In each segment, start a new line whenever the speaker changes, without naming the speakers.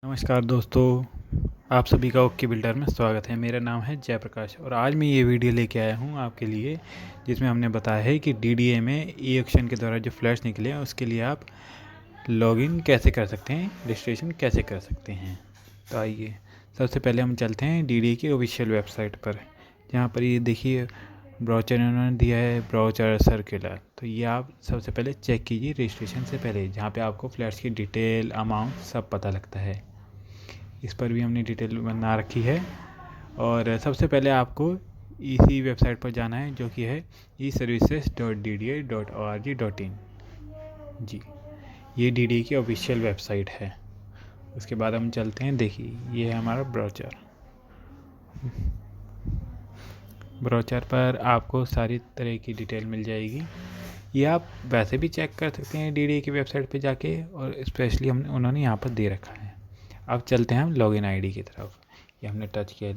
नमस्कार दोस्तों, आप सभी का ओके बिल्डर में स्वागत है। मेरा नाम है जयप्रकाश और आज मैं ये वीडियो लेके आया हूँ आपके लिए, जिसमें हमने बताया है कि डीडीए में ई ऑक्शन के द्वारा जो फ्लैट्स निकले हैं उसके लिए आप लॉगिन कैसे कर सकते हैं, रजिस्ट्रेशन कैसे कर सकते हैं। तो आइए सबसे पहले हम चलते हैं डीडीए की ऑफिशियल वेबसाइट पर, जहाँ पर ये देखिए ब्राउचर इन्होंने दिया है, ब्राउचर सर्कुलर। तो ये आप सबसे पहले चेक कीजिए रजिस्ट्रेशन से पहले, जहाँ पे आपको फ्लैट्स की डिटेल, अमाउंट सब पता लगता है। इस पर भी हमने डिटेल बना रखी है। और सबसे पहले आपको इसी वेबसाइट पर जाना है, जो कि है eservices.dda.org.in। जी, ये डीडीए की ऑफिशियल वेबसाइट है। उसके बाद हम चलते हैं, देखिए ये है हमारा ब्राउचर पर आपको सारी तरह की डिटेल मिल जाएगी। ये आप वैसे भी चेक कर सकते हैं डीडीए की वेबसाइट पे जाके, और स्पेशली उन्होंने यहाँ पर दे रखा है। अब चलते हैं हम लॉगिन आईडी की तरफ। ये हमने टच किया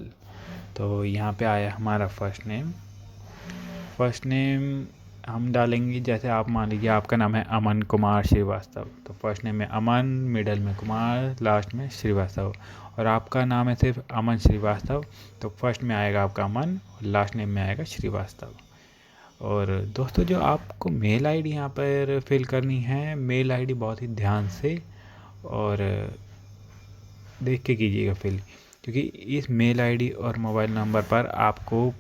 तो यहाँ पे आया हमारा फर्स्ट नेम हम डालेंगे। जैसे आप मान लीजिए आपका नाम है अमन कुमार श्रीवास्तव, तो फर्स्ट नेम में अमन, मिडल में कुमार, लास्ट में श्रीवास्तव। और आपका नाम है सिर्फ अमन श्रीवास्तव, तो फर्स्ट में आएगा आपका अमन और लास्ट नेम में आएगा श्रीवास्तव। और दोस्तों, जो आपको मेल आईडी यहाँ पर फिल करनी है, मेल आईडी बहुत ही ध्यान से और देख के कीजिएगा फिल, क्योंकि इस मेल आईडी और मोबाइल नंबर पर आपको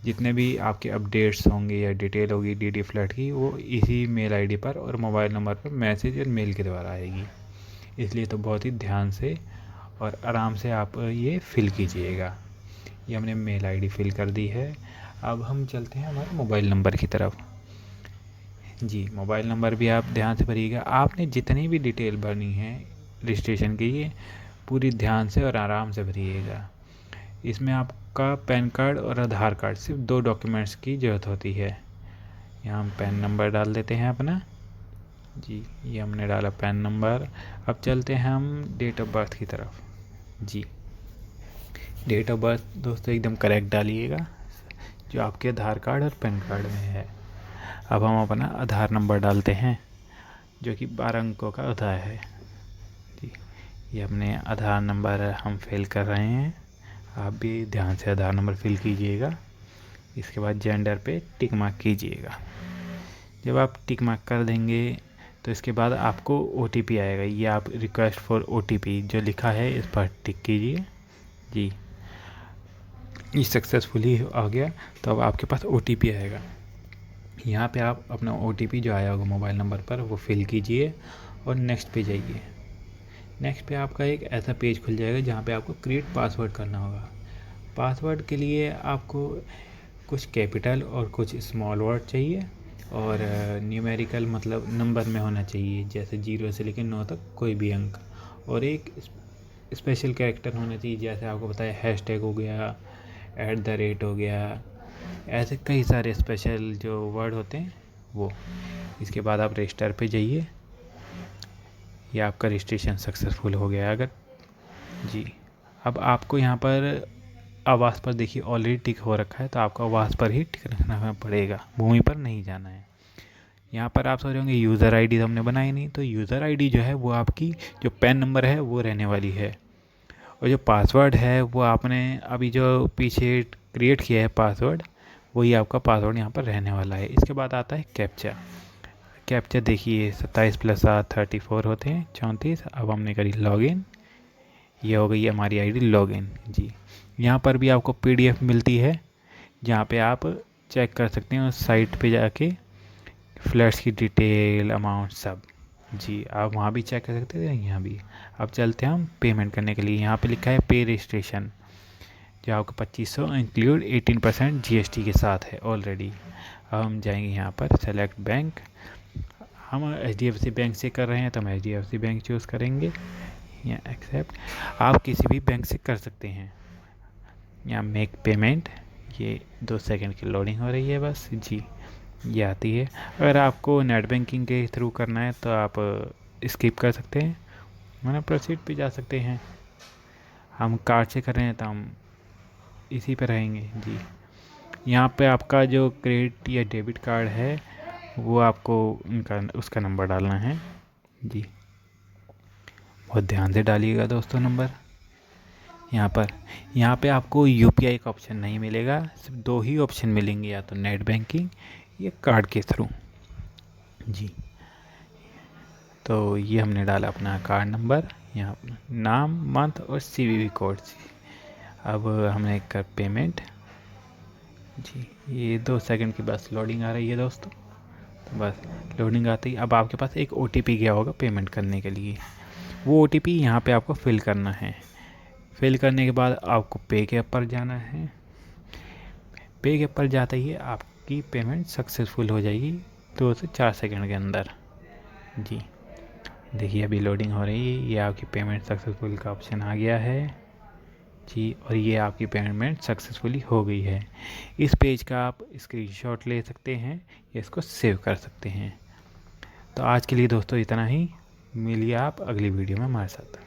जितने भी आपके अपडेट्स होंगे या डिटेल होगी डीडी फ्लैट की, वो इसी मेल आईडी पर और मोबाइल नंबर पर मैसेज और मेल के द्वारा आएगी। इसलिए तो बहुत ही ध्यान से और आराम से आप ये फिल कीजिएगा। ये हमने मेल आईडी फिल कर दी है। अब हम चलते हैं हमारे मोबाइल नंबर की तरफ। जी, मोबाइल नंबर भी आप ध्यान से भरिएगा। आपने जितनी भी डिटेल भरनी है रजिस्ट्रेशन की, ये पूरी ध्यान से और आराम से भरिएगा। इसमें आपका पैन कार्ड और आधार कार्ड, सिर्फ 2 डॉक्यूमेंट्स की ज़रूरत होती है। यहाँ हम पैन नंबर डाल देते हैं अपना। जी, ये हमने डाला पैन नंबर। अब चलते हैं हम डेट ऑफ बर्थ की तरफ। जी, डेट ऑफ बर्थ दोस्तों एकदम करेक्ट डालिएगा, जो आपके आधार कार्ड और पैन कार्ड में है। अब हम अपना आधार नंबर डालते हैं, जो कि 12 अंकों का होता है। जी, ये अपने आधार नंबर हम फिल कर रहे हैं। आप भी ध्यान से आधार नंबर फिल कीजिएगा। इसके बाद जेंडर पे टिक मार्क कीजिएगा। जब आप टिक मार्क कर देंगे तो इसके बाद आपको ओटीपी आएगा। ये आप रिक्वेस्ट फॉर ओटीपी जो लिखा है इस पर टिक कीजिए। जी, ये सक्सेसफुली आ गया। तो अब आपके पास ओटीपी आएगा। यहाँ पे आप अपना ओटीपी जो आया होगा मोबाइल नंबर पर वो फिल कीजिए और नेक्स्ट पे जाइए। नेक्स्ट पे आपका एक ऐसा पेज खुल जाएगा जहाँ पे आपको क्रिएट पासवर्ड करना होगा। पासवर्ड के लिए आपको कुछ कैपिटल और कुछ स्मॉल वर्ड चाहिए, और न्यूमेरिकल मतलब नंबर में होना चाहिए, जैसे 0 से लेकर 9 तक कोई भी अंक। और एक स्पेशल कैरेक्टर होना चाहिए, जैसे आपको बताया हैशटैग हो गया, @ हो गया, ऐसे कई सारे स्पेशल जो वर्ड होते हैं वो। इसके बाद आप रजिस्टर पे जाइए। ये आपका रजिस्ट्रेशन सक्सेसफुल हो गया अगर। जी, अब आपको यहाँ पर आवास पर देखिए ऑलरेडी टिक हो रखा है, तो आपको आवास पर ही टिक रखना पड़ेगा, भूमि पर नहीं जाना है। यहाँ पर आप सोच रहे होंगे यूज़र आईडी तो हमने बनाई नहीं, तो यूज़र आईडी जो है वो आपकी जो पैन नंबर है वो रहने वाली है, और जो पासवर्ड है वो आपने अभी जो पीछे क्रिएट किया है पासवर्ड, वही आपका पासवर्ड यहाँ पर रहने वाला है। इसके बाद आता है कैप्चा। कैप्चा देखिए 27 + 7 34 होते हैं, 34। अब हमने करी लॉगिन। ये हो गई हमारी आईडी लॉगिन। जी, यहाँ पर भी आपको पीडीएफ मिलती है, जहाँ पे आप चेक कर सकते हैं उस साइट पे जाके फ्लैट्स की डिटेल, अमाउंट सब। जी, आप वहाँ भी चेक कर सकते हैं, यहाँ भी। अब चलते हैं हम पेमेंट करने के लिए। यहाँ पे लिखा है पे रजिस्ट्रेशन, जो आपको 2500 इंक्लूड 18% जीएसटी के साथ है ऑलरेडी। अब हम जाएंगे यहाँ पर सेलेक्ट बैंक। हम एचडीएफसी बैंक से कर रहे हैं तो हम एचडीएफसी बैंक चूज़ करेंगे। यहाँ एक्सेप्ट, आप किसी भी बैंक से कर सकते हैं। यहाँ मेक पेमेंट, ये 2 सेकंड की लोडिंग हो रही है बस। जी, ये आती है। अगर आपको नेट बैंकिंग के थ्रू करना है तो आप स्किप कर सकते हैं, मैंने प्रोसीड पे जा सकते हैं। हम कार्ड से कर रहे हैं तो हम इसी पे रहेंगे। जी, यहाँ पे आपका जो क्रेडिट या डेबिट कार्ड है वो आपको उनका उसका नंबर डालना है। जी, बहुत ध्यान से डालिएगा दोस्तों नंबर। यहाँ पे आपको यूपीआई का ऑप्शन नहीं मिलेगा, सिर्फ 2 ही ऑप्शन मिलेंगे, या तो नेट बैंकिंग या कार्ड के थ्रू जी। तो ये हमने डाला अपना कार्ड नंबर, यहाँ नाम, मंथ और CVV कोड। अब हमने कर पेमेंट जी। ये 2 सेकंड की बस लोडिंग आ रही है दोस्तों। तो बस लोडिंग आती ही अब आपके पास एक OTP गया होगा पेमेंट करने के लिए। वो OTP यहाँ पे आपको फिल करना है। फिल करने के बाद आपको पे के ऐप पर जाना है। पे के ऐप पर जाते ही आपकी पेमेंट सक्सेसफुल हो जाएगी 2 से 4 सेकंड के अंदर जी। देखिए अभी लोडिंग हो रही है, ये आपकी पेमेंट सक्सेसफुल का ऑप्शन आ गया है जी। और ये आपकी पेमेंट सक्सेसफुली हो गई है। इस पेज का आप स्क्रीनशॉट ले सकते हैं या इसको सेव कर सकते हैं। तो आज के लिए दोस्तों इतना ही, मिलिए आप अगली वीडियो में हमारे साथ।